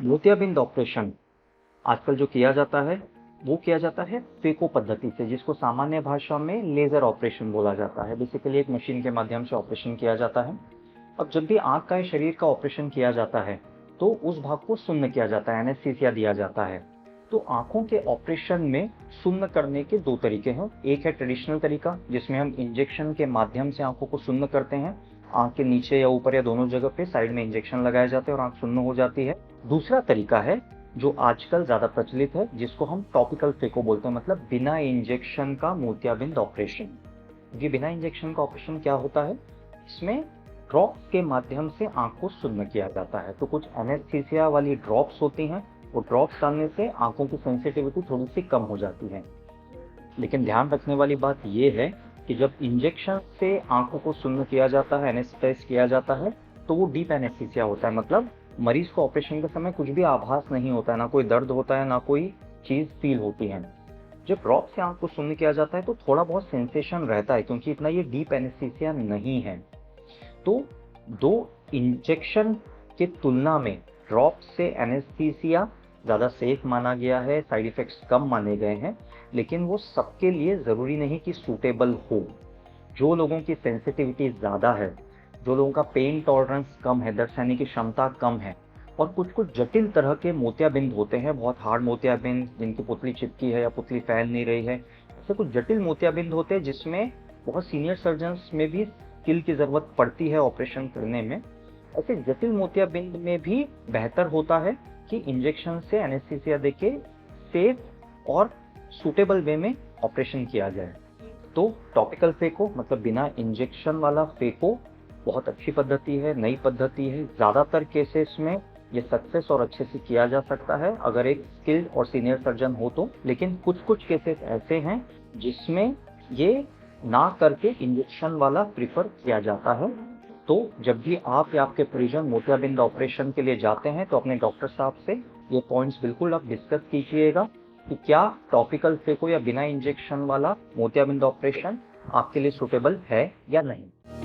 मोतियाबिंद ऑपरेशन आजकल जो किया जाता है वो किया जाता है फेको पद्धति से, जिसको सामान्य भाषा में लेजर ऑपरेशन बोला जाता है। बेसिकली एक मशीन के माध्यम से ऑपरेशन किया जाता है। अब जब भी आंख का या शरीर का ऑपरेशन किया जाता है तो उस भाग को सुन्न किया जाता है, एनेस्थीसिया दिया जाता है। तो आंखों के ऑपरेशन में सुन्न करने के दो तरीके हैं। एक है ट्रेडिशनल तरीका, जिसमें हम इंजेक्शन के माध्यम से आंखों को सुन्न करते हैं। आंख के नीचे या ऊपर या दोनों जगह पे साइड में इंजेक्शन लगाए जाते हैं और आंख सुन्न हो जाती है। दूसरा तरीका है जो आजकल ज्यादा प्रचलित है, जिसको हम टॉपिकल फेको बोलते हैं, मतलब बिना इंजेक्शन का मोतियाबिंद ऑपरेशन। ये बिना इंजेक्शन का ऑपरेशन क्या होता है, इसमें ड्रॉप्स के माध्यम से आंख को सुन्न किया जाता है। तो कुछ एनेस्थीसिया वाली ड्रॉप्स होती हैं, वो ड्रॉप्स डालने से आंखों की सेंसिटिविटी थोड़ी सी कम हो जाती है। लेकिन ध्यान रखने वाली बात यह है कि जब इंजेक्शन से आंखों को सुन्न किया जाता है, एनेस्थेटाइज किया जाता है, तो वो डीप एनेस्थीसिया होता है। मतलब मरीज को ऑपरेशन के समय कुछ भी आभास नहीं होता है, ना कोई दर्द होता है, ना कोई चीज फील होती है। जब ड्रॉप से आंख को सुन्न किया जाता है तो थोड़ा बहुत सेंसेशन रहता है, क्योंकि इतना ये डीप एनेस्थीसिया नहीं है। तो दो इंजेक्शन के तुलना में ड्रॉप से एनेस्थीसिया ज़्यादा सेफ माना गया है, साइड इफेक्ट्स कम माने गए हैं। लेकिन वो सबके लिए ज़रूरी नहीं कि सूटेबल हो। जो लोगों की सेंसिटिविटी ज़्यादा है, जो लोगों का पेन टॉलरेंस कम है, दर्द सहने की क्षमता कम है, और कुछ कुछ जटिल तरह के मोतियाबिंद होते हैं, बहुत हार्ड मोतियाबिंद जिनकी पुतली चिपकी है या पुतली फैल नहीं रही है, ऐसे कुछ जटिल मोतियाबिंद होते हैं जिसमें बहुत सीनियर सर्जन्स में भी स्किल की ज़रूरत पड़ती है ऑपरेशन करने में। ऐसे जटिल मोतियाबिंद में भी बेहतर होता है कि इंजेक्शन से एनेस्थीसिया देके सेफ और सूटेबल वे में ऑपरेशन किया जाए। तो टॉपिकल फेको मतलब बिना इंजेक्शन वाला फेको बहुत अच्छी पद्धति है, नई पद्धति है। ज़्यादातर केसेस में ये सक्सेस और अच्छे से किया जा सकता है अगर एक स्किल्ड और सीनियर सर्जन हो तो। लेकिन कुछ कुछ केसेस ऐसे हैं जिसमें ये ना करके इंजेक्शन वाला प्रिफर किया जाता है। तो जब भी आप या आपके परिजन मोतियाबिंद ऑपरेशन के लिए जाते हैं तो अपने डॉक्टर साहब से ये पॉइंट्स बिल्कुल आप डिस्कस कीजिएगा कि क्या टॉपिकल फेको या बिना इंजेक्शन वाला मोतियाबिंद ऑपरेशन आपके लिए सूटेबल है या नहीं।